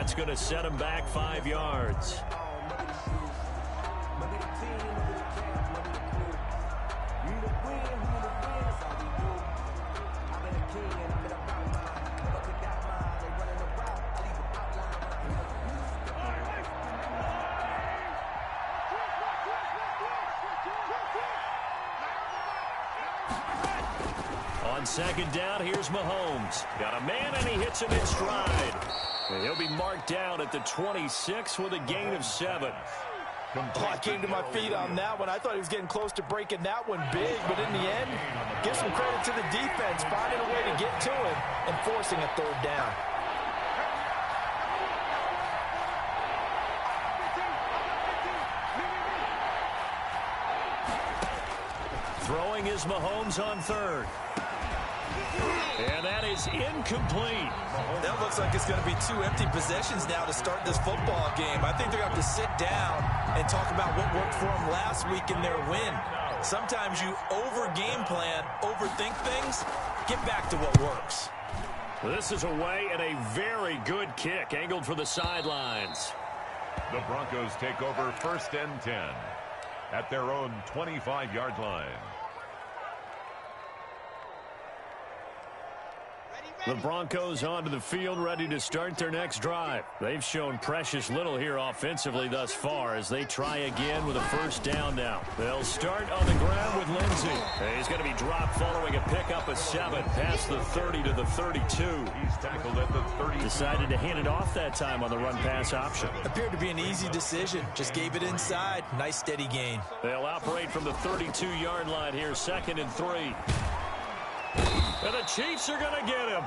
That's going to set him back 5 yards. On second down, here's Mahomes. Got a man, and he hits him in stride. And he'll be marked down at the 26 with a gain of 7. I came to my feet on that one. I thought he was getting close to breaking that one big, but in the end, give some credit to the defense, finding a way to get to him and forcing a third down. Throwing is Mahomes on third. And that is incomplete. That looks like it's going to be 2 empty possessions now to start this football game. I think they're going to have to sit down and talk about what worked for them last week in their win. Sometimes you over-game plan, overthink things, get back to what works. This is away and a very good kick, angled for the sidelines. The Broncos take over 1st and 10 at their own 25-yard line. The Broncos onto the field, ready to start their next drive. They've shown precious little here offensively thus far as they try again with a first down now. They'll start on the ground with Lindsey. He's going to be dropped following a pickup of 7 past the 30 to the 32. He's tackled at the 30. Decided to hand it off that time on the run-pass option. Appeared to be an easy decision. Just gave it inside. Nice, steady gain. They'll operate from the 32-yard line here, 2nd and 3. And the Chiefs are going to get him.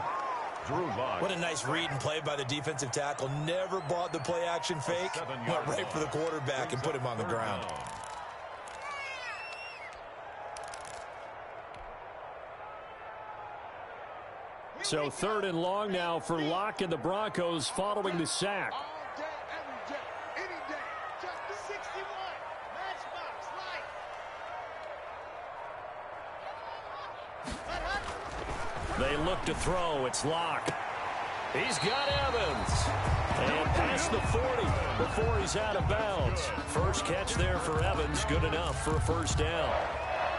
What a nice read and play by the defensive tackle. Never bought the play-action fake. Went right for the quarterback and put him on the ground. So 3rd and long now for Locke and the Broncos following the sack. They look to throw. It's Locke. He's got Evans. And past the 40 before he's out of bounds. First catch there for Evans. Good enough for a first down.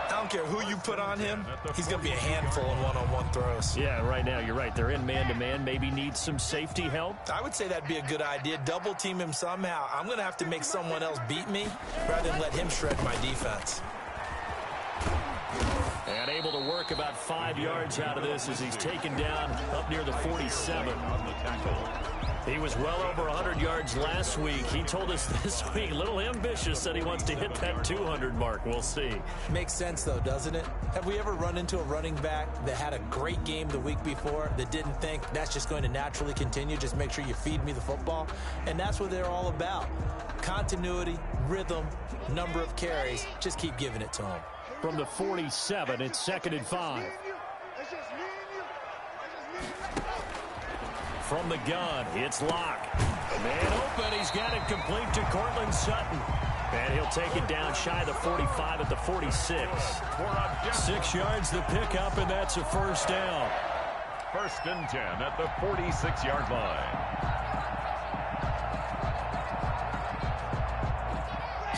I don't care who you put on him. He's going to be a handful in one-on-one throws. Yeah, right now you're right. They're in man-to-man. Maybe need some safety help. I would say that'd be a good idea. Double team him somehow. I'm going to have to make someone else beat me rather than let him shred my defense. And able to work about 5 yards out of this as he's taken down up near the 47. He was well over 100 yards last week. He told us this week, a little ambitious, that he wants to hit that 200 mark. We'll see. Makes sense, though, doesn't it? Have we ever run into a running back that had a great game the week before that didn't think that's just going to naturally continue? Just make sure you feed me the football. And that's what they're all about. Continuity, rhythm, number of carries. Just keep giving it to them. From the 47, it's 2nd and 5. From the gun, it's Locke. Man open, he's got it complete to Cortland Sutton. And he'll take it down shy of the 45 at the 46. 6 yards the pickup, and that's a first down. 1st and 10 at the 46-yard line.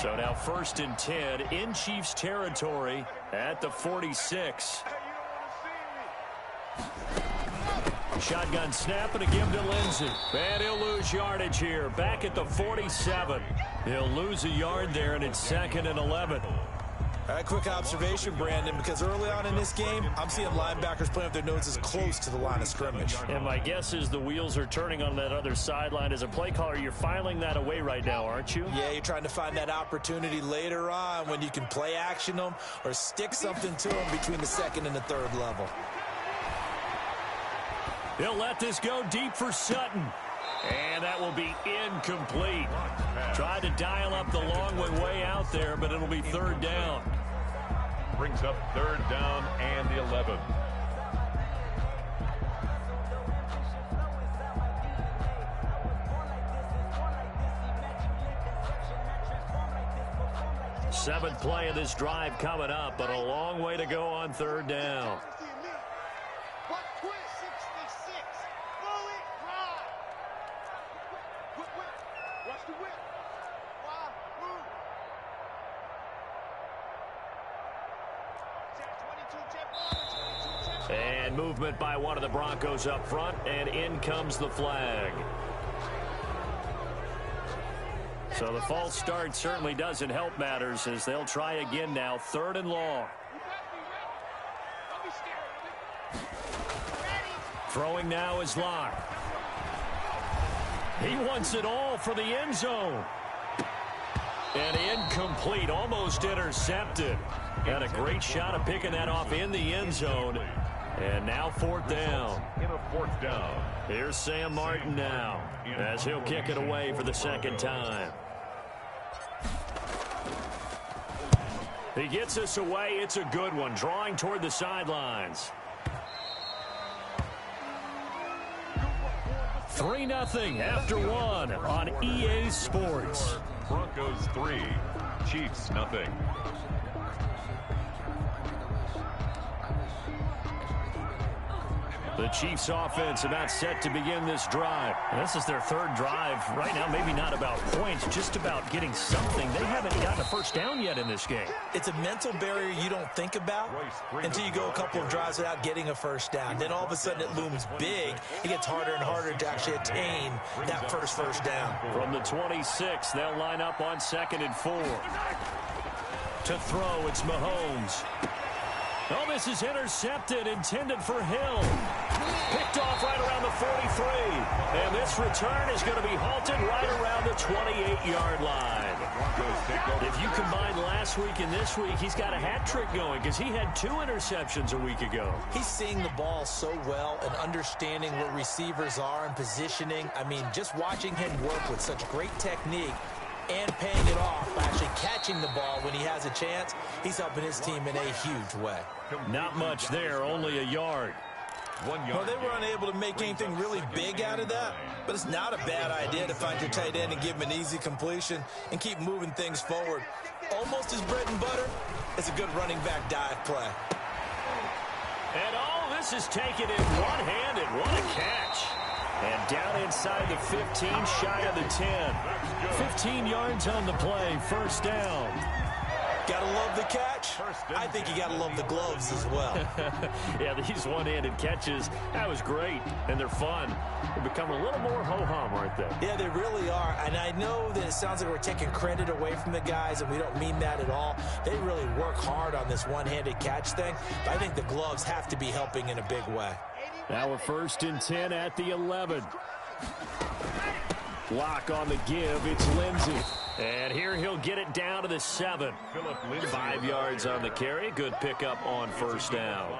So now 1st and 10 in Chiefs territory at the 46. Shotgun snap and a give to Lindsey. And he'll lose yardage here. Back at the 47. He'll lose a yard there, and it's 2nd and 11. All right, quick observation, Brandon, because early on in this game, I'm seeing linebackers playing with their noses close to the line of scrimmage. And my guess is the wheels are turning on that other sideline. As a play caller, you're filing that away right now, aren't you? Yeah, you're trying to find that opportunity later on when you can play action them or stick something to them between the 2nd and the 3rd level. He'll let this go deep for Sutton. And that will be incomplete. Tried to dial up the long one way out there, but it'll be 3rd down. Brings up 3rd down and 11. Seventh play of this drive coming up, but a long way to go on 3rd down. And movement by one of the Broncos up front, and in comes the flag. So the false start certainly doesn't help matters as they'll try again now, 3rd and long. Throwing now is Locke. He wants it all for the end zone. And incomplete, almost intercepted. Had a great shot of picking that off in the end zone. And now 4th down. In a 4th down. Here's Sam Martin now as he'll kick it away for the 2nd time. He gets us away. It's a good one, drawing toward the sidelines. 3-0 after 1 on EA Sports. Broncos 3, Chiefs nothing. The Chiefs offense about set to begin this drive. This is their 3rd drive. Right now, maybe not about points, just about getting something. They haven't gotten a first down yet in this game. It's a mental barrier you don't think about until you go a couple of drives without getting a first down. Then all of a sudden it looms big. It gets harder and harder to actually attain that first down. From the 26, they'll line up on 2nd and 4. To throw, it's Mahomes. Oh, this is intercepted, intended for Hill. Picked off right around the 43. And this return is going to be halted right around the 28-yard line. If you combine last week and this week, he's got a hat trick going because he had 2 interceptions a week ago. He's seeing the ball so well and understanding where receivers are and positioning. I mean, just watching him work with such great technique and paying it off by actually catching the ball when he has a chance, he's helping his team in a huge way. Not much there, only a yard. 1 yard. Well, they were unable to make anything really big out of that, but it's not a bad idea to find your tight end and give him an easy completion and keep moving things forward. Almost his bread and butter. It's a good running back dive play. And all this is taken in one-handed. What a catch. And down inside the 15, shy of the 10. 15 yards on the play, 1st down. Gotta love the catch. I think you gotta love the gloves as well. Yeah, these one-handed catches, that was great, and they're fun. They're becoming a little more ho-hum, aren't they? Yeah, they really are, and I know that it sounds like we're taking credit away from the guys, and we don't mean that at all. They really work hard on this one-handed catch thing, but I think the gloves have to be helping in a big way. Now we're 1st and 10 at the 11. Lock on the give. It's Lindsey. And here he'll get it down to the 7. 5 yards on the carry. Good pickup on 1st down.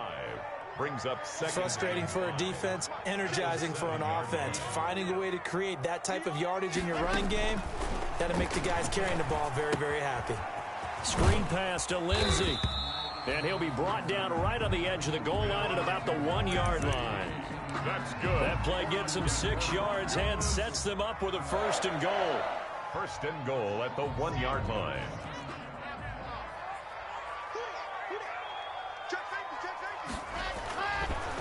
Brings up 2nd. Frustrating for a defense, energizing for an offense. Finding a way to create that type of yardage in your running game, that'll make the guys carrying the ball very, very happy. Screen pass to Lindsey. And he'll be brought down right on the edge of the goal line at about the 1-yard line. That's good. That play gets them 6 yards and sets them up with a 1st and goal. 1st and goal at the 1-yard line.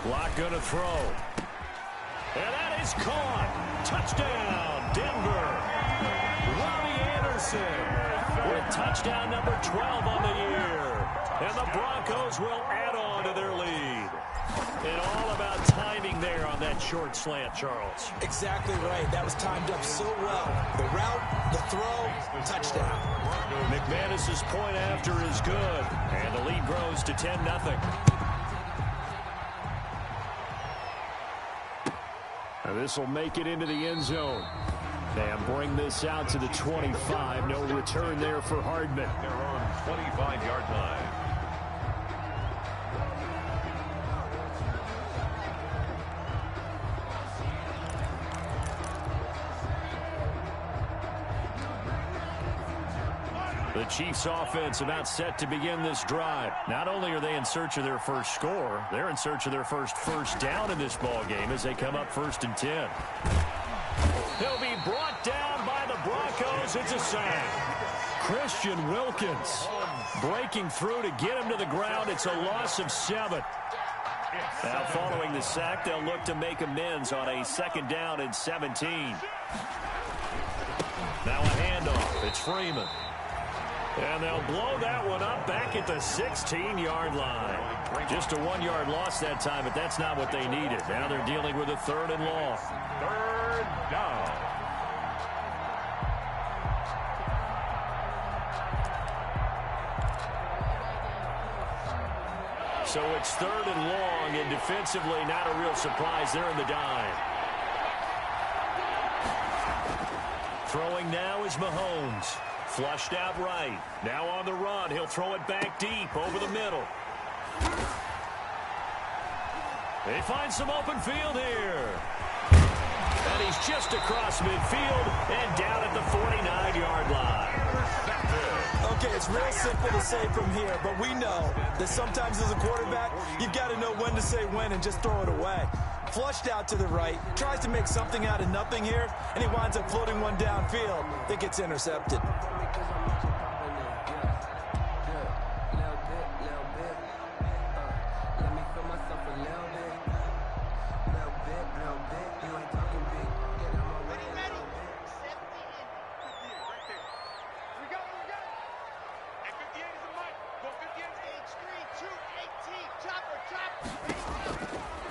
Lock gonna throw. And that is caught. Touchdown, Denver. Robbie Anderson with touchdown number 12 on the year. And the Broncos will add on to their lead. And all about timing there on that short slant, Charles. Exactly right. That was timed up so well. The route, the throw, touchdown. McManus's point after is good. And the lead grows to 10-0. Now this will make it into the end zone. And bring this out to the 25. No return there for Hardman. They're on 25-yard line. The Chiefs offense about set to begin this drive. Not only are they in search of their first score, they're in search of their first down in this ball game as they come up 1st and 10. He'll be brought down by the Broncos. It's a sack. Christian Wilkins breaking through to get him to the ground. It's a loss of 7. Now following the sack, they'll look to make amends on a 2nd down and 17. Now a handoff. It's Freeman. And they'll blow that one up back at the 16-yard line. Just a 1-yard loss that time, but that's not what they needed. Now they're dealing with a 3rd and long. 3rd down. So it's 3rd and long, and defensively not a real surprise. They're in the dime. Throwing now is Mahomes. Flushed out right. Now on the run. He'll throw it back deep over the middle. They find some open field here. And he's just across midfield and down at the 49-yard line. Okay, it's real simple to say from here, but we know that sometimes as a quarterback, you've got to know when to say when and just throw it away. Flushed out to the right, tries to make something out of nothing here, and he winds up floating one downfield that gets intercepted.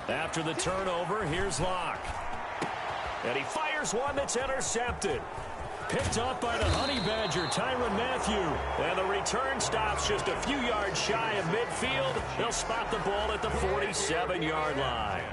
After the turnover, here's Locke. And he fires one that's intercepted. Picked off by the Honey Badger, Tyrann Mathieu. And the return stops just a few yards shy of midfield. They'll spot the ball at the 47-yard line.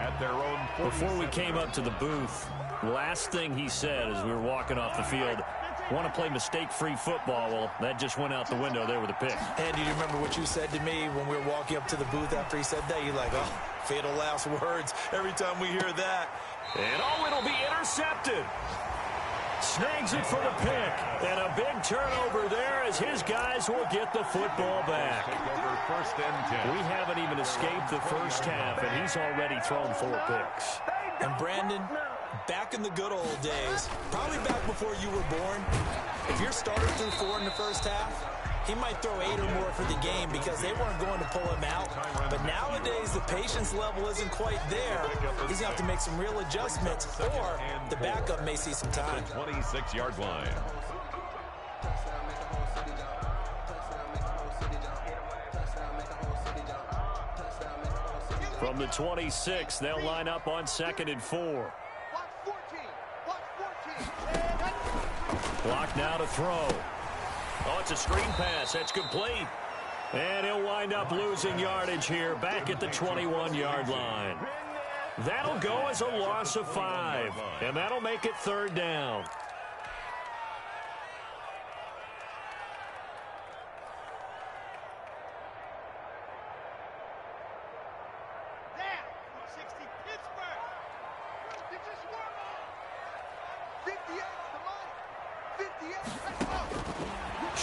At their own. Before we came up to the booth, last thing he said as we were walking off the field, want to play mistake-free football. Well, that just went out the window there with a pick. Andy, do you remember what you said to me when we were walking up to the booth after he said that? You're like, oh, fatal last words every time we hear that. And oh, it'll be intercepted. Snags it for the pick. And a big turnover there as his guys will get the football back. Take over 1st and 10. We haven't even escaped the first half, and he's already thrown 4 picks. And Brandon, back in the good old days, probably back before you were born, if your starter threw 4 in the first half, he might throw 8 or more for the game because they weren't going to pull him out. But nowadays, the patience level isn't quite there. He's going to have to make some real adjustments, or the backup may see some time. 26-yard line. From the 26, they'll line up on 2nd and 4. Block now to throw. Oh, it's a screen pass. That's complete. And he'll wind up losing yardage here back at the 21-yard line. That'll go as a loss of 5. And that'll make it 3rd down.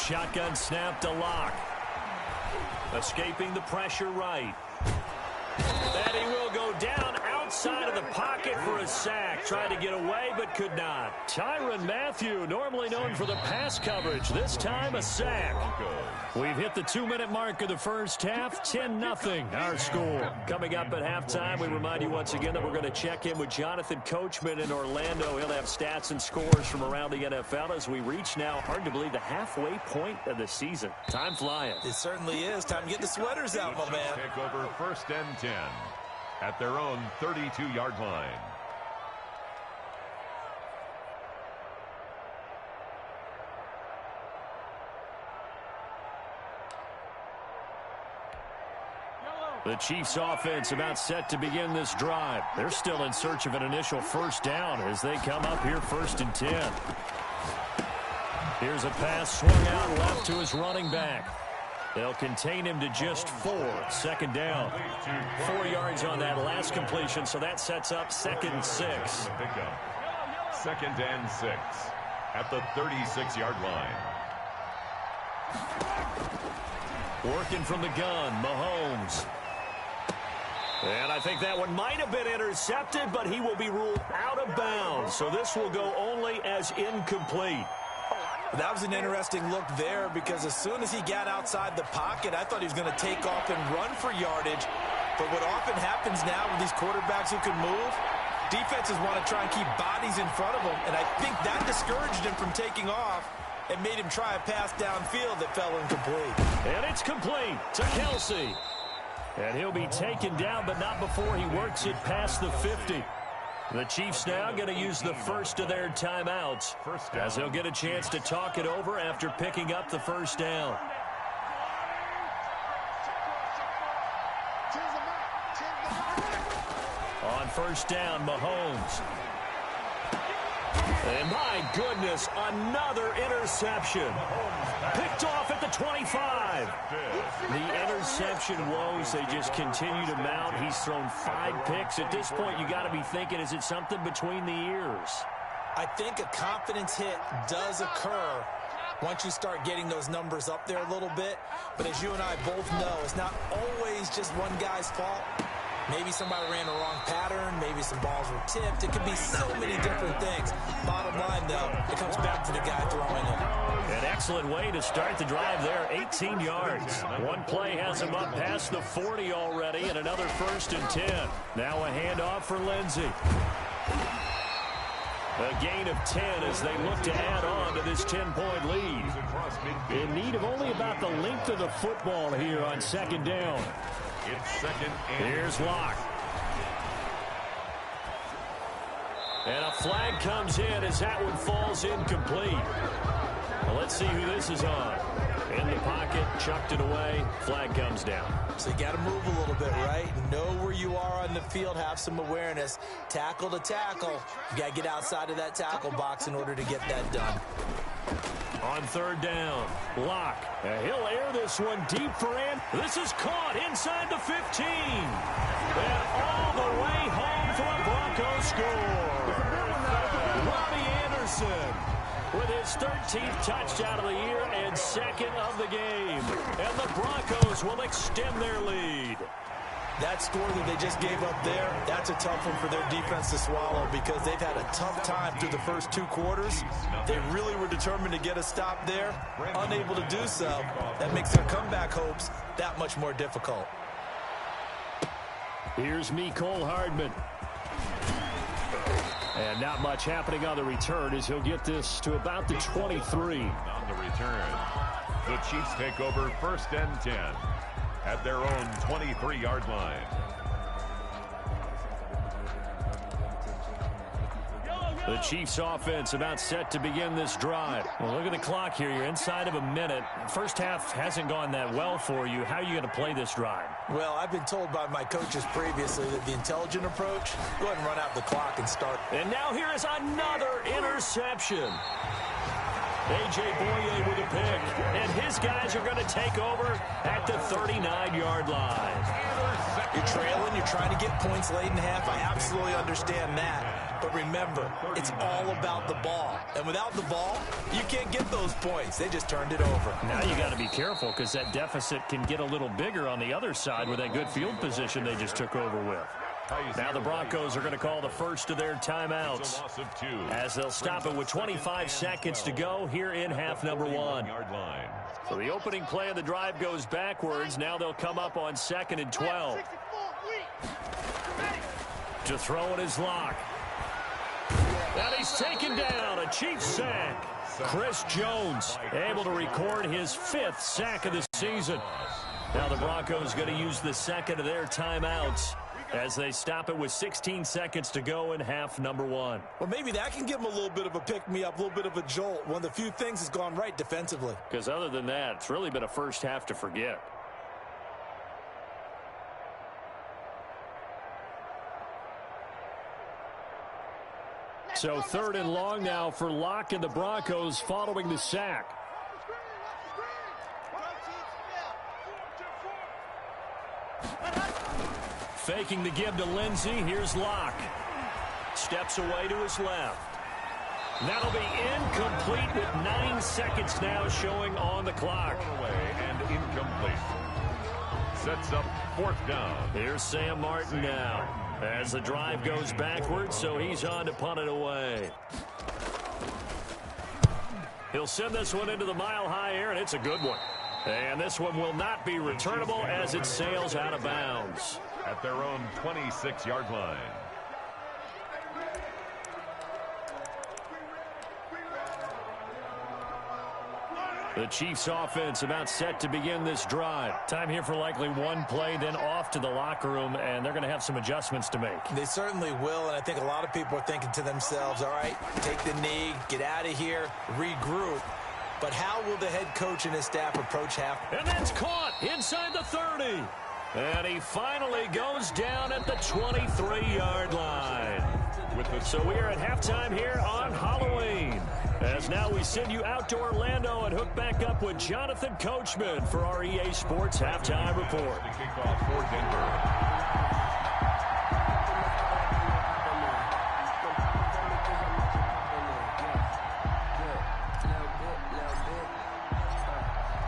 Shotgun snap to Locke. Escaping the pressure right. And he will go down outside of the pocket for a sack. Tried to get away, but could not. Tyrann Mathieu, normally known for the pass coverage. This time, a sack. We've hit the 2-minute mark of the first half. 10-0, our score. Coming up at halftime, we remind you once again that we're going to check in with Jonathan Coachman in Orlando. He'll have stats and scores from around the NFL as we reach now, hard to believe, the halfway point of the season. Time flying. It certainly is. Time to get the sweaters out, my man. Take over 1st and 10 at their own 32-yard line. The Chiefs offense about set to begin this drive. They're still in search of an initial 1st down as they come up here 1st and 10. Here's a pass swung out left to his running back. They'll contain him to just 4. 2nd down. 4 yards on that last completion, so that sets up 2nd and 6. 2nd and 6 at the 36-yard line. Working from the gun, Mahomes. And I think that one might have been intercepted, but he will be ruled out of bounds. So this will go only as incomplete. That was an interesting look there because as soon as he got outside the pocket, I thought he was going to take off and run for yardage. But what often happens now with these quarterbacks who can move, defenses want to try and keep bodies in front of them. And I think that discouraged him from taking off. and made him try a pass downfield that fell incomplete. And it's complete to Kelsey. And he'll be taken down, but not before he works it past the 50. The Chiefs now going to use the first of their timeouts as they'll get a chance to talk it over after picking up the first down. On first down, Mahomes. And my goodness, another interception. Picked off at the 25. The interception woes, they just continue to mount. He's thrown 5 picks. At this point, you got to be thinking, is it something between the ears? I think a confidence hit does occur once you start getting those numbers up there a little bit. But as you and I both know, it's not always just one guy's fault. Maybe somebody ran the wrong pattern. Maybe some balls were tipped. It could be so many different things. Bottom line, though, it comes back to the guy throwing it. An excellent way to start the drive there, 18 yards. One play has him up past the 40 already, and another 1st and 10. Now a handoff for Lindsey. A gain of 10 as they look to add on to this 10-point lead. In need of only about the length of the football here on second down. It's second and here's Locke. And a flag comes in as that one falls incomplete. Well, let's see who this is on. In the pocket, chucked it away, flag comes down. So you got to move a little bit, right? Know where you are on the field, have some awareness. Tackle to tackle. You got to get outside of that tackle box in order to get that done. On third down, Locke. He'll air this one deep for Ant. This is caught inside the 15. And all the way home for a Broncos score. Robbie Anderson with his 13th touchdown of the year and 2nd of the game. And the Broncos will extend their lead. That score that they just gave up there, that's a tough one for their defense to swallow because they've had a tough time through the first 2 quarters. They really were determined to get a stop there, unable to do so. That makes their comeback hopes that much more difficult. Here's Mecole Hardman. And not much happening on the return as he'll get this to about the 23. on the return. The Chiefs take over 1st and 10 at their own 23-yard line. The Chiefs offense about set to begin this drive. Well, look at the clock here. You're inside of a minute. First half hasn't gone that well for you. How are you going to play this drive? Well, I've been told by my coaches previously that the intelligent approach, go ahead and run out the clock and start. And now here is another interception. A.J. Boye with a pick, and his guys are going to take over at the 39-yard line. You're trailing, you're trying to get points late in half. I absolutely understand that. But remember, it's all about the ball. And without the ball, you can't get those points. They just turned it over. Now you got to be careful because that deficit can get a little bigger on the other side with that good field position they just took over with. Now the Broncos are going to call the first of their timeouts as they'll stop it with 25 seconds to go here in half number 1. So the opening play of the drive goes backwards. Now they'll come up on 2nd and 12. To throw it is Locke. And he's taken down, a Chiefs sack. Chris Jones able to record his 5th sack of the season. Now the Broncos going to use the second of their timeouts as they stop it with 16 seconds to go in half number 1. Well, maybe that can give them a little bit of a pick-me-up, a little bit of a jolt. One of the few things has gone right defensively. Because other than that, it's really been a first half to forget. So 3rd and long now for Locke and the Broncos following the sack. Faking the give to Lindsey. Here's Locke. Steps away to his left. That'll be incomplete with 9 seconds now showing on the clock. Away and incomplete. Sets up 4th down. Here's Sam Martin now as the drive goes backwards, so he's on to punt it away. He'll send this one into the mile-high air, and it's a good one. And this one will not be returnable as it sails out of bounds. At their own 26-yard line. The Chiefs offense about set to begin this drive. Time here for likely one play, then off to the locker room, and they're going to have some adjustments to make. They certainly will, and I think a lot of people are thinking to themselves, all right, take the knee, get out of here, regroup. But how will the head coach and his staff approach half? And that's caught inside the 30. And he finally goes down at the 23-yard line. So we are at halftime here on Halloween. As now we send you out to Orlando and hook back up with Jonathan Coachman for our EA Sports Halftime Report. The kickoff for Denver.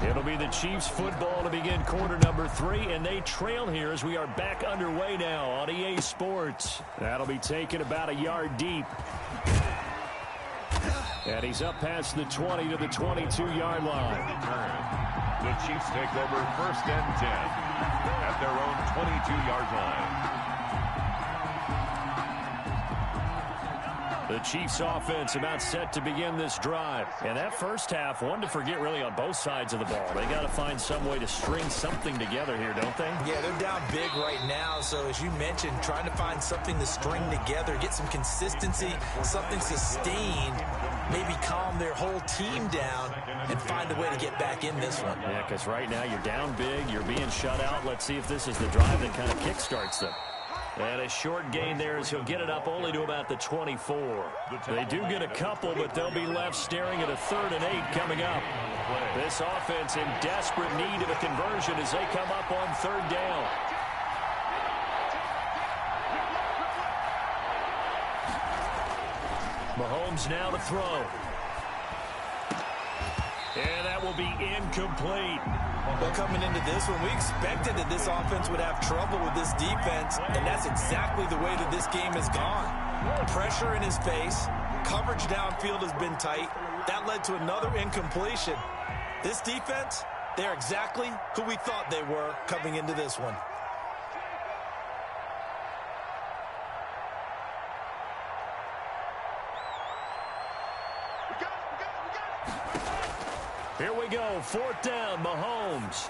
It'll be the Chiefs football to begin quarter number 3, and they trail here as we are back underway now on EA Sports. That'll be taken about a yard deep. And he's up past the 20 to the 22-yard line. The Chiefs take over 1st and 10 at their own 22-yard line. The Chiefs offense about set to begin this drive. And that first half, one to forget really on both sides of the ball. They got to find some way to string something together here, don't they? Yeah, they're down big right now. So as you mentioned, trying to find something to string together, get some consistency, something sustained, maybe calm their whole team down and find a way to get back in this one. Yeah, because right now you're down big, you're being shut out. Let's see if this is the drive that kind of kickstarts them. And a short gain there as he'll get it up only to about the 24. They do get a couple, but they'll be left staring at a 3rd and 8 coming up. This offense in desperate need of a conversion as they come up on 3rd down. Mahomes now to throw. And that will be incomplete. Well, coming into this one, we expected that this offense would have trouble with this defense, and that's exactly the way that this game has gone. Pressure in his face, coverage downfield has been tight. That led to another incompletion. This defense, they're exactly who we thought they were coming into this one. Here we go, 4th down, Mahomes.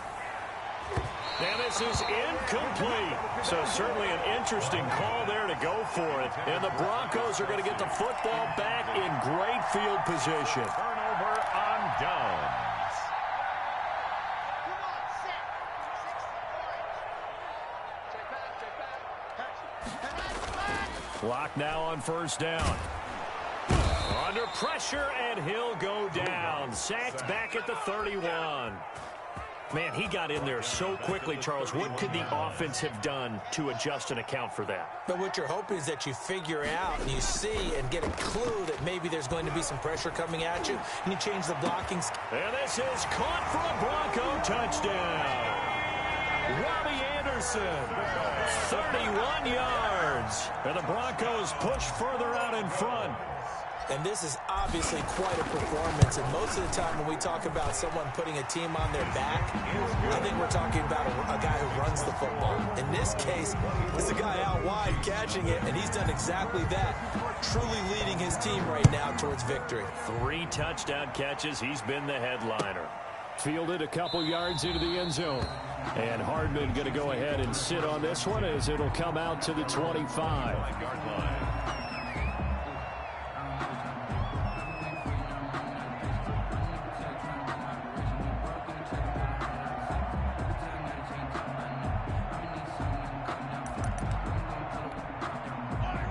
And this is incomplete. So certainly an interesting call there to go for it. And the Broncos are going to get the football back in great field position. Turnover on downs. Clock now on 1st down. Under pressure, and he'll go down. Sacked back at the 31. Man, he got in there so quickly, Charles. What could the offense have done to adjust and account for that? But what you're hoping is that you figure out and you see and get a clue that maybe there's going to be some pressure coming at you, and you change the blocking. And this is caught for a Bronco touchdown. Robbie Anderson, 31 yards. And the Broncos push further out in front. And this is obviously quite a performance. And most of the time when we talk about someone putting a team on their back, I think we're talking about a guy who runs the football. In this case, it's a guy out wide catching it, and he's done exactly that, truly leading his team right now towards victory. 3 touchdown catches. He's been the headliner. Fielded a couple yards into the end zone. And Hardman going to go ahead and sit on this one as it'll come out to the 25-yard line.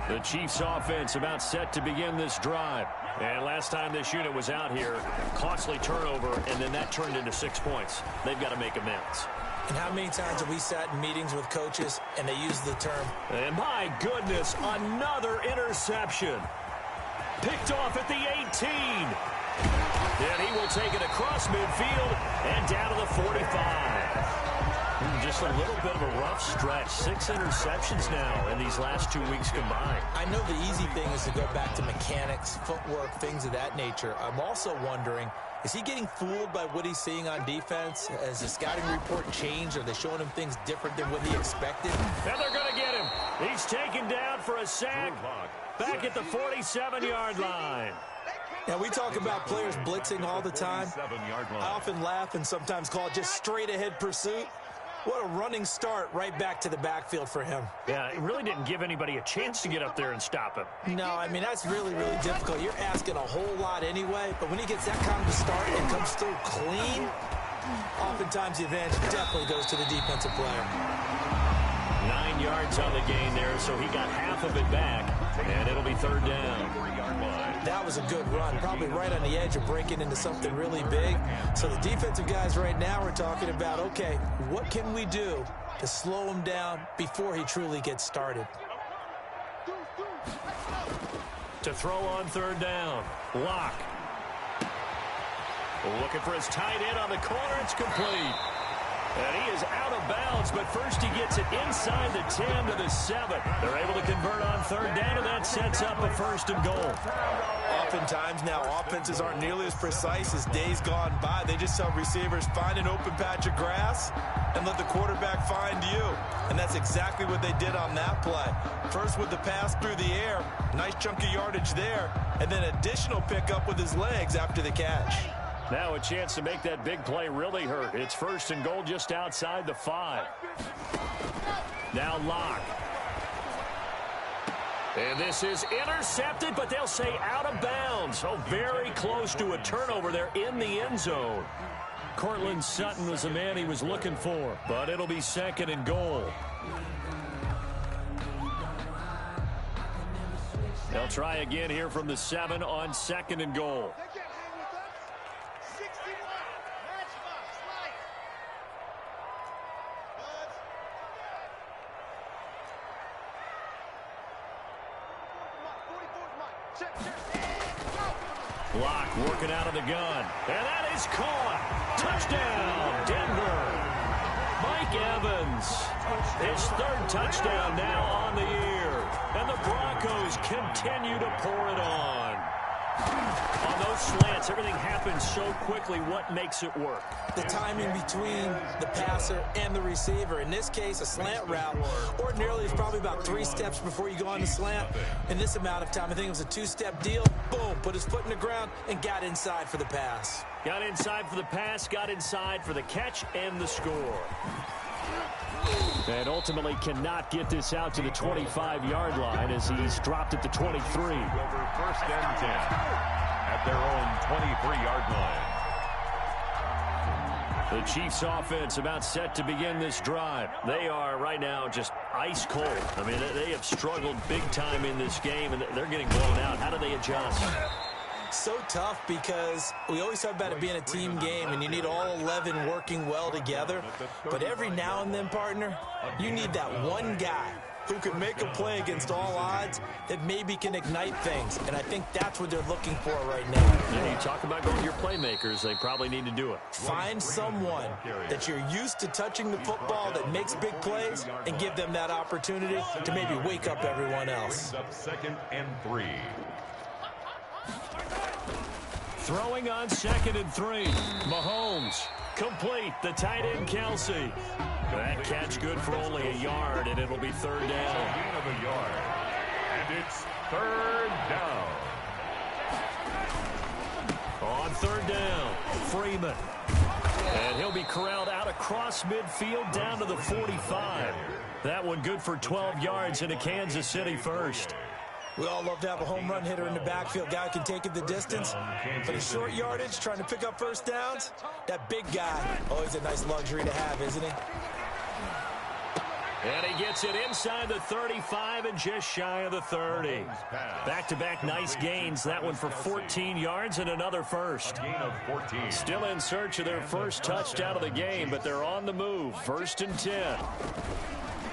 The Chiefs offense about set to begin this drive. And last time this unit was out here, costly turnover, and then that turned into 6 points. They've got to make amends. And how many times have we sat in meetings with coaches and they use the term? And my goodness, another interception. Picked off at the 18. And he will take it across midfield and down to the 45. Just a little bit of a rough stretch. 6 interceptions now in these last 2 weeks combined. I know the easy thing is to go back to mechanics, footwork, things of that nature. I'm also wondering, is he getting fooled by what he's seeing on defense? Has the scouting report changed? Are they showing him things different than what he expected? And they're going to get him. He's taken down for a sack back at the 47-yard line. Now, we talk about players blitzing all the time. I often laugh and sometimes call it just straight-ahead pursuit. What a running start right back to the backfield for him. Yeah, it really didn't give anybody a chance to get up there and stop him. No, I mean, that's really, really difficult. You're asking a whole lot anyway, but when he gets that kind of a start and comes through clean, oftentimes the advantage definitely goes to the defensive player. 9 yards on the gain there, so he got half of it back, and it'll be third down. That was a good run, probably right on the edge of breaking into something really big. So the defensive guys right now are talking about, okay, what can we do to slow him down before he truly gets started? To throw on third down, Locke. Looking for his tight end on the corner. It's complete. And he is out of bounds, but first he gets it inside the 10 to the 7. They're able to convert on third down, and that sets up a first and goal. Oftentimes now offenses aren't nearly as precise as days gone by. They just tell receivers, find an open patch of grass and let the quarterback find you. And that's exactly what they did on that play. First with the pass through the air, nice chunk of yardage there, and then additional pickup with his legs after the catch. Now a chance to make that big play really hurt. It's first and goal just outside the 5. Now Locke. And this is intercepted, but they'll say out of bounds. Oh, very close to a turnover there in the end zone. Cortland Sutton was the man he was looking for, but it'll be second and goal. They'll try again here from the 7 on second and goal. Locke working out of the gun. And that is caught. Touchdown, Denver. Mike Evans. His third touchdown now on the year. And the Broncos continue to pour it on. On those slants, everything happens so quickly. What makes it work? The timing between the passer and the receiver. In this case, a slant route ordinarily is probably about 3 steps before you go on the slant. In this amount of time, I think it was a 2-step deal. Boom, put his foot in the ground and got inside for the pass. Got inside for the pass, got inside for the catch and the score. And ultimately cannot get this out to the 25-yard line as he's dropped at the 23. Over first and 10 at their own 23-yard line. The Chiefs offense about set to begin this drive. They are right now just ice cold. I mean, they have struggled big time in this game, and they're getting blown out. How do they adjust? So tough because we always talk about it being a team game and you need all 11 working well together. But every now and then, partner, you need that one guy who can make a play against all odds that maybe can ignite things. And I think that's what they're looking for right now. Yeah, you talk about going to your playmakers. They probably need to do it. Find someone that you're used to touching the football that makes big plays and give them that opportunity to maybe wake up everyone else. Second and 3. Throwing on second and 3. Mahomes complete. The tight end Kelsey. That catch good for only a yard, and it'll be third down. Gain of a yard. And it's third down. On third down, Freeman. And he'll be corralled out across midfield down to the 45. That one good for 12 yards into Kansas City first. We all love to have a home run hitter in the backfield. Guy can take it the distance. But his short yardage, trying to pick up first downs, that big guy, always a nice luxury to have, isn't he? And he gets it inside the 35 and just shy of the 30. Back-to-back nice gains. That one for 14 yards and another first. Gain of 14. Still in search of their first touchdown of the game, but they're on the move. First and 10.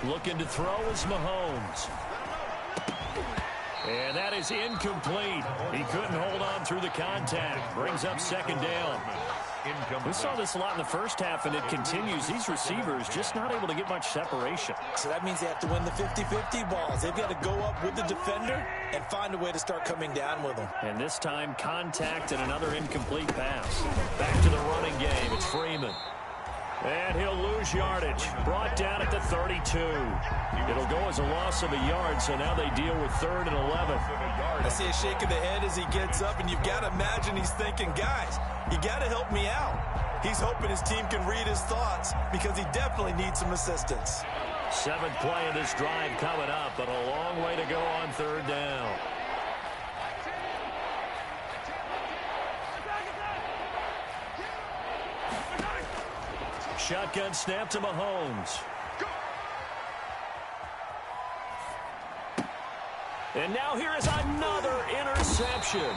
Looking to throw is Mahomes. And that is incomplete. He couldn't hold on through the contact. Brings up second down. We saw this a lot in the first half, and it continues. These receivers just not able to get much separation. So that means they have to win the 50-50 balls. They've got to go up with the defender and find a way to start coming down with them. And this time, contact and another incomplete pass. Back to the running game. It's Freeman. And he'll lose yardage. Brought down at the 32. It'll go as a loss of a yard, so now they deal with 3rd and 11. I see a shake of the head as he gets up, and you've got to imagine he's thinking, guys, you got to help me out. He's hoping his team can read his thoughts because he definitely needs some assistance. 7th play of this drive coming up, but a long way to go on 3rd down. Shotgun snap to Mahomes. And now here is another interception.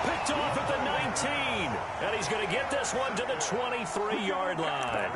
Picked off at the 19. And he's going to get this one to the 23-yard line.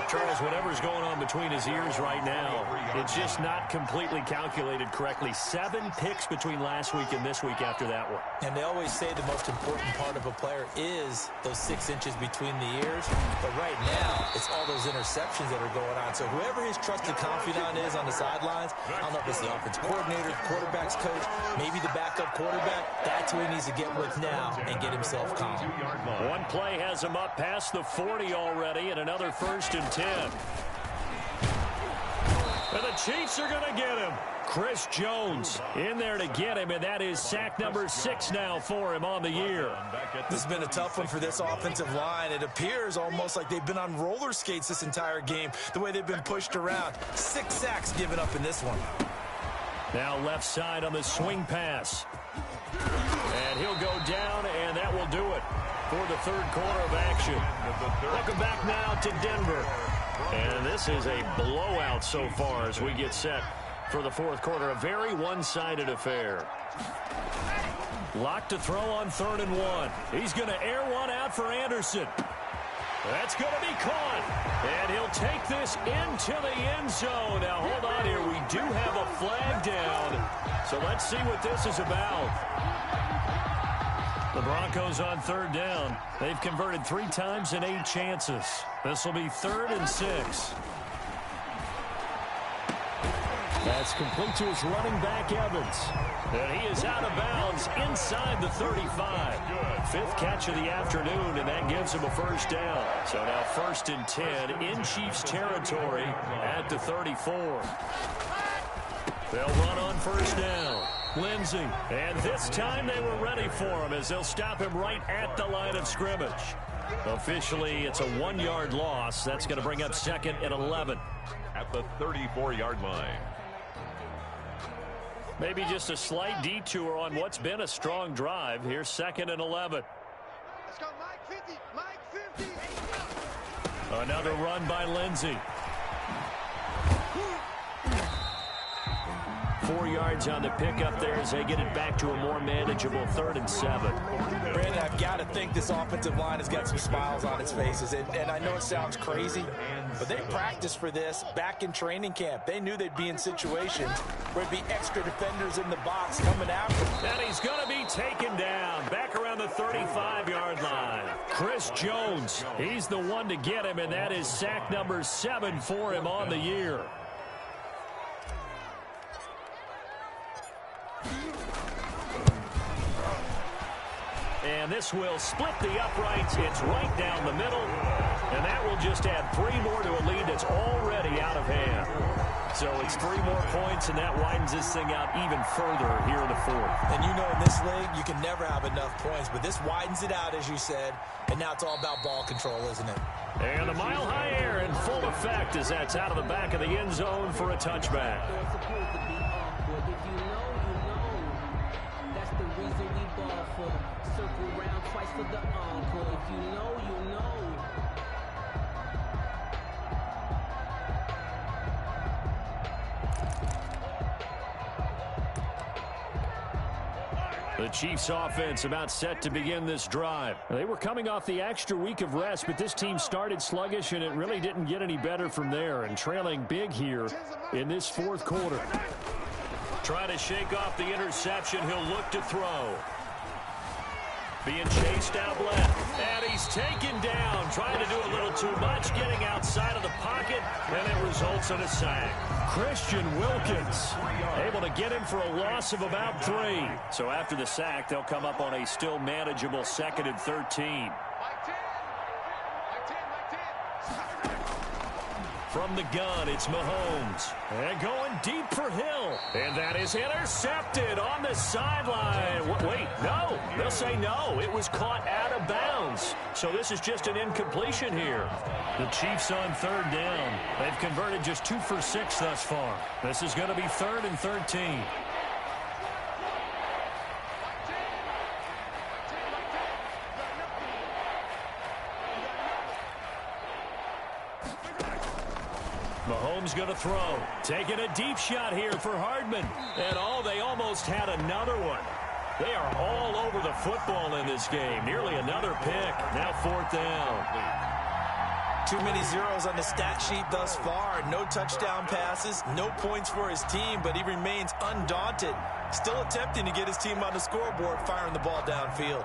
Charles, whatever's going on between his ears right now, it's just not completely calculated correctly. 7 picks between last week and this week after that one. And they always say the most important part of a player is those 6 inches between the ears. But right now, it's all those interceptions that are going on. So whoever his trusted confidant is on the sidelines, I don't know if it's the offense coordinator, quarterback's coach, maybe the backup quarterback, that's who he needs to get with now and get himself calm. One play has him up past the 40 already, and another 1st and 10. And the Chiefs are going to get him. Chris Jones in there to get him, and that is sack number 6 now for him on the year. This has been a tough one for this offensive line. It appears almost like they've been on roller skates this entire game, the way they've been pushed around. 6 sacks given up in this one. Now left side on the swing pass. And he'll go down, and that will do it for the 3rd quarter of action. Welcome back now to Denver. And this is a blowout so far as we get set for the 4th quarter. A very one-sided affair. Lock to throw on 3rd and 1. He's going to air one out for Anderson. That's going to be caught. And he'll take this into the end zone. Now, hold on here. We do have a flag down. So let's see what this is about. The Broncos on 3rd down. They've converted 3 times in 8 chances. This will be 3rd and 6. That's complete to his running back, Evans. And he is out of bounds inside the 35. 5th catch of the afternoon, and that gives him a 1st down. So now 1st and 10 in Chiefs territory at the 34. They'll run on 1st down. Lindsey. And this time they were ready for him as they'll stop him right at the line of scrimmage. Officially, it's a 1-yard loss. That's going to bring up 2nd and 11. At the 34-yard line. Maybe just a slight detour on what's been a strong drive. Here's 2nd and 11. Let's go, Mike 50. Mike 50. Another run by Lindsey. 4 yards on the pickup there as they get it back to a more manageable 3rd and 7. Brandon, I've got to think this offensive line has got some smiles on its faces. And I know it sounds crazy, but they practiced for this back in training camp. They knew they'd be in situations where there'd be extra defenders in the box coming after them. And he's going to be taken down back around the 35-yard line. Chris Jones, he's the one to get him, and that is sack number 7 for him on the year. And this will split the uprights. It's right down the middle. And that will just add 3 more to a lead that's already out of hand. So it's 3 more points, and that widens this thing out even further here in the 4th. And you know in this league, you can never have enough points. But this widens it out, as you said. And now it's all about ball control, isn't it? And the mile-high air in full effect as that's out of the back of the end zone for a touchback. For the encore, if you know, you know. The Chiefs offense about set to begin this drive. They were coming off the extra week of rest, but this team started sluggish, and it really didn't get any better from there, and trailing big here in this 4th quarter. Trying to shake off the interception. He'll look to throw. Being chased out left, and he's taken down, trying to do a little too much, getting outside of the pocket, and it results in a sack. Christian Wilkins able to get him for a loss of about 3. So after the sack, they'll come up on a still manageable 2nd and 13. From the gun, it's Mahomes. And going deep for Hill. And that is intercepted on the sideline. Wait, no. They'll say no. It was caught out of bounds. So this is just an incompletion here. The Chiefs on third down. They've converted just 2 for 6 thus far. This is going to be 3rd and 13. Mahomes going to throw. Taking a deep shot here for Hardman. And they almost had another one. They are all over the football in this game. Nearly another pick. Now 4th down. Too many zeros on the stat sheet thus far. No touchdown passes, no points for his team, but he remains undaunted. Still attempting to get his team on the scoreboard, firing the ball downfield.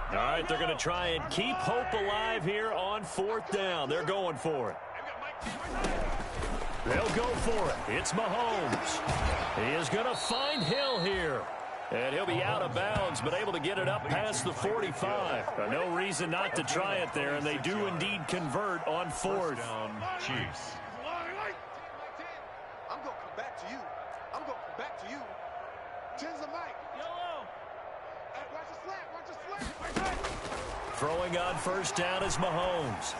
All right, they're going to try and keep hope alive here on 4th down. They're going for it. They'll go for it. It's Mahomes. He is going to find Hill here. And he'll be out of bounds, but able to get it up past the 45. No reason not to try it there, and they do indeed convert on 4th. Down, Chiefs. I'm going to come back to you. I'm going to come back to you. 10's the mic. Yellow. Hey, watch the slant. Watch the slant. Throwing on 1st down is Mahomes.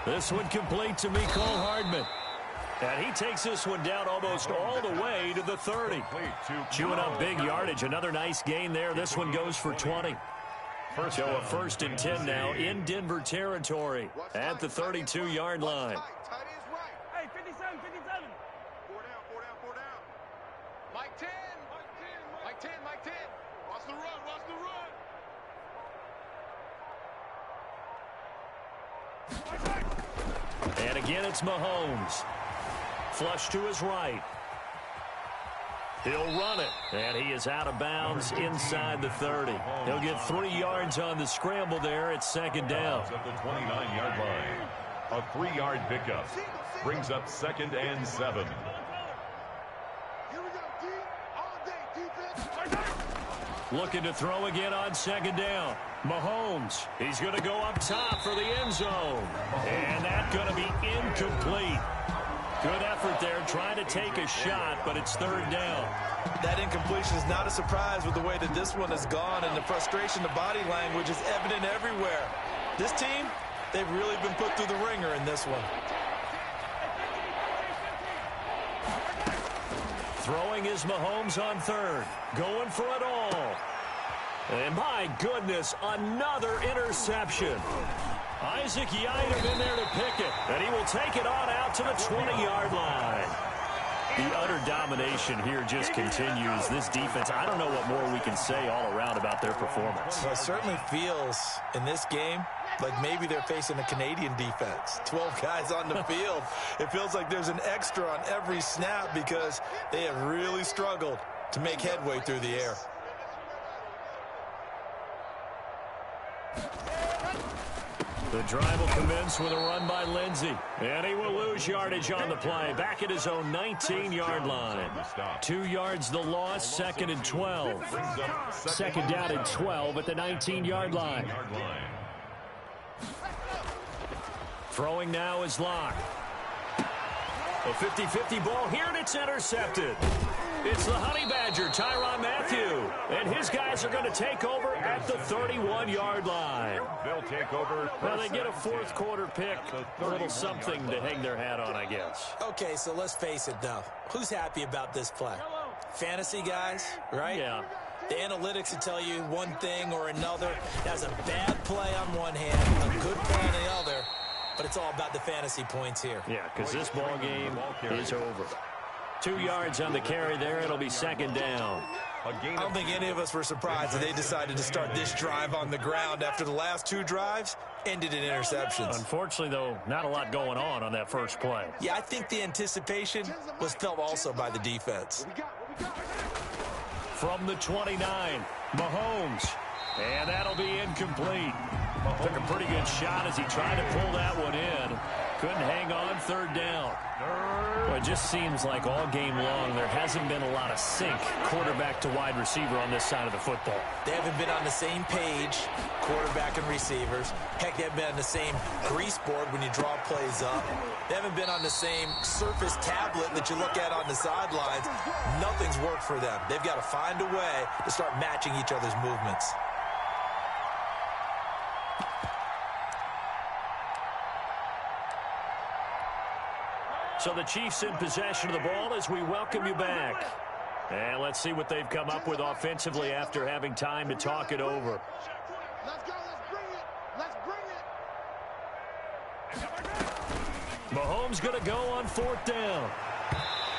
This one complete to Mecole Hardman. And he takes this one down almost all the way to the 30. Chewing up big yardage. Another nice gain there. This one goes for 20. So a 1st and 10 now in Denver territory at the 32-yard line. Hey, 57, 57. 4 down. Mike 10. Mike 10. Watch the run. And again, it's Mahomes. Flush to his right. He'll run it. And he is out of bounds inside the 30. He'll get 3 yards on the scramble there. It's 2nd down. At the 29-yard line. A 3-yard pickup. Brings up 2nd and 7. Here we go, D. All day, defense. Looking to throw again on 2nd down. Mahomes. He's going to go up top for the end zone. And that's going to be incomplete. Good effort there, trying to take a shot, but it's 3rd down. That incompletion is not a surprise with the way that this one has gone, and the frustration, the body language is evident everywhere. This team, they've really been put through the ringer in this one. Throwing is Mahomes on 3rd. Going for it all. And my goodness, another interception. Isaac Yiadom in there to pick it. And he will take it on out to the 20-yard line. The utter domination here just continues. This defense, I don't know what more we can say all around about their performance. Well, it certainly feels in this game like maybe they're facing a Canadian defense. 12 guys on the field. It feels like there's an extra on every snap because they have really struggled to make headway through the air. The drive will commence with a run by Lindsey. And he will lose yardage on the play. Back at his own 19-yard line. 2 yards the loss, 2nd and 12. 2nd down and 12 at the 19-yard line. Throwing now is Locke. A 50-50 ball here, and it's intercepted. It's the Honey Badger, Tyrann Mathieu. And his guys are going to take over at the 31-yard line. They'll take over. Well, they get a 4th quarter pick. A little something to hang their hat on, I guess. Okay, so let's face it, though. Who's happy about this play? Fantasy guys, right? Yeah. The analytics will tell you one thing or another. That's a bad play on one hand, a good play on the other. But it's all about the fantasy points here. Yeah, because this ball game is over. 2 yards on the carry there. It'll be 2nd down. I don't think any of us were surprised that they decided to start this drive on the ground after the last 2 drives ended in interceptions. Unfortunately, though, not a lot going on that first play. Yeah, I think the anticipation was felt also by the defense. From the 29, Mahomes. And that'll be incomplete. Took a pretty good shot as he tried to pull that one in. Couldn't hang on, third down. Well, it just seems like all game long there hasn't been a lot of sync quarterback to wide receiver on this side of the football. They haven't been on the same page, quarterback and receivers. Heck, they haven't been on the same grease board when you draw plays up. They haven't been on the same surface tablet that you look at on the sidelines. Nothing's worked for them. They've got to find a way to start matching each other's movements. So the Chiefs in possession of the ball as we welcome you back. And let's see what they've come up with offensively after having time to talk it over. Let's go. Let's bring it. Let's bring it. Mahomes going to go on fourth down.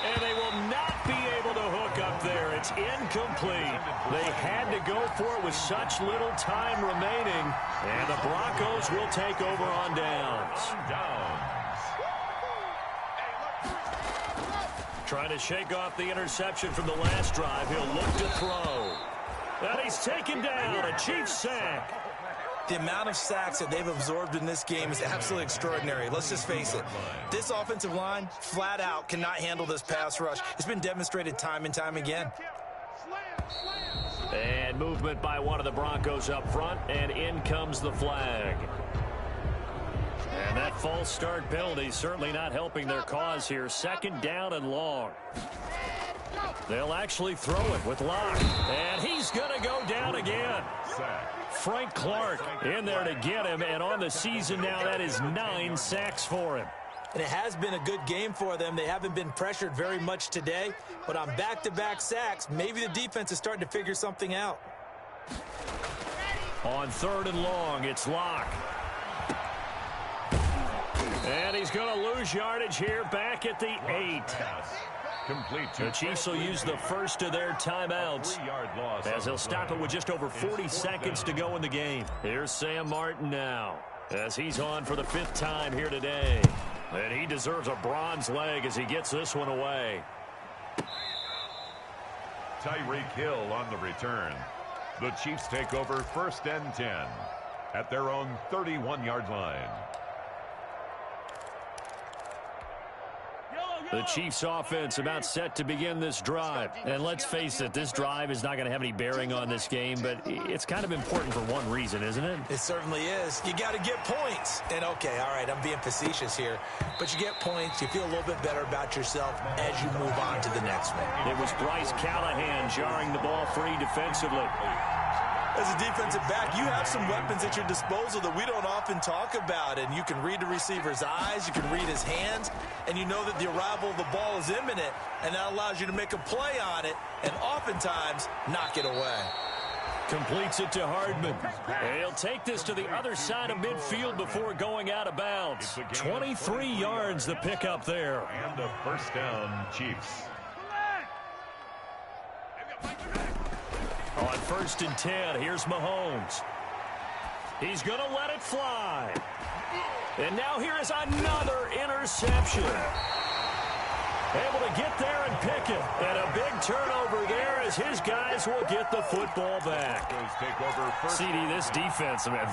And they will not be able to hook up there. It's incomplete. They had to go for it with such little time remaining. And the Broncos will take over on downs. Trying to shake off the interception from the last drive. He'll look to throw. And he's taken down. A Chiefs sack. The amount of sacks that they've absorbed in this game is absolutely extraordinary. Let's just face it. This offensive line, flat out, cannot handle this pass rush. It's been demonstrated time and time again. And movement by one of the Broncos up front, and in comes the flag. And that false start penalty certainly not helping their cause here. Second down and long. They'll actually throw it with Locke. And he's going to go down again. Frank Clark in there to get him. And on the season now, that is 9 sacks for him. And it has been a good game for them. They haven't been pressured very much today. But on back-to-back sacks, maybe the defense is starting to figure something out. On third and long, it's Locke. And he's going to lose yardage here back at the 8. The Chiefs will use the first of their timeouts as they'll stop it with just over 40 seconds to go in the game. Here's Sam Martin now as he's on for the 5th time here today. And he deserves a bronze leg as he gets this one away. Tyreek Hill on the return. The Chiefs take over 1st and 10 at their own 31-yard line. The Chiefs offense about set to begin this drive. And let's face it, this drive is not going to have any bearing on this game, but it's kind of important for one reason, isn't it? It certainly is. You got to get points. And okay, all right, I'm being facetious here, but you get points, you feel a little bit better about yourself as you move on to the next one. It was Bryce Callahan jarring the ball free defensively. As a defensive back, you have some weapons at your disposal that we don't often talk about, and you can read the receiver's eyes, you can read his hands, and you know that the arrival of the ball is imminent, and that allows you to make a play on it and oftentimes knock it away. Completes it to Hardman. And he'll take this to the other side of midfield before going out of bounds. 23 yards the pickup there. And a first down, Chiefs. On 1st and 10, here's Mahomes. He's going to let it fly. And now here is another interception. Able to get there and pick it. And a big turnover there as his guys will get the football back. CD, this defense, man,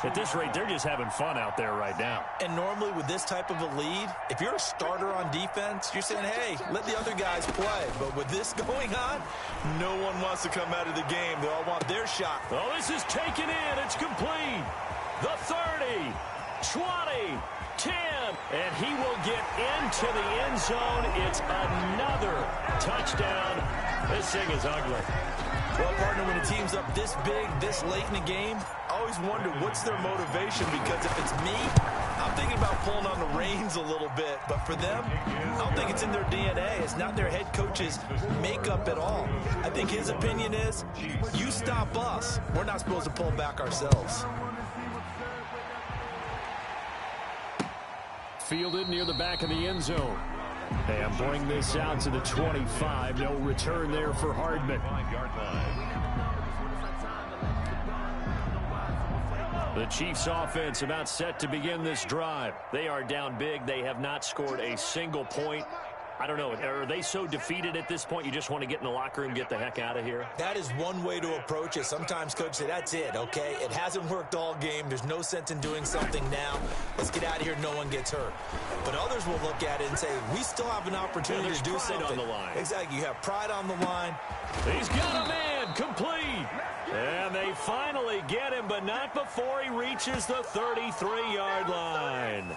at this rate, they're just having fun out there right now. And normally with this type of a lead, if you're a starter on defense, you're saying, hey, let the other guys play. But with this going on, no one wants to come out of the game. They all want their shot. Oh, this is taken in. It's complete. The 30, 20, 10, and he will get into the end zone. It's another touchdown. This thing is ugly. Well, partner, when a team's up this big, this late in the game, I always wonder what's their motivation, because if it's me, I'm thinking about pulling on the reins a little bit. But for them, I don't think it's in their DNA. It's not their head coach's makeup at all. I think his opinion is, you stop us. We're not supposed to pull back ourselves. Fielded near the back of the end zone. And bring this out to the 25. No return there for Hardman. The Chiefs offense about set to begin this drive. They are down big. They have not scored a single point I don't know. Are they so defeated at this point you just want to get in the locker room, get the heck out of here? That is one way to approach it. Sometimes coach say, that's it, okay? It hasn't worked all game. There's no sense in doing something now. Let's get out of here. No one gets hurt. But others will look at it and say, we still have an opportunity to do something. On the line. Exactly. You have pride on the line. He's got a man. Complete. And they finally get him, but not before he reaches the 33-yard line.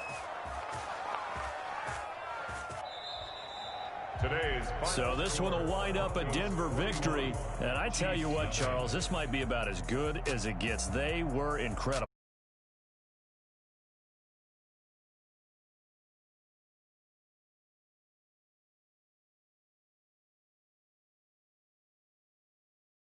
So this one will wind up a Denver victory. And I tell you what, Charles, this might be about as good as it gets. They were incredible.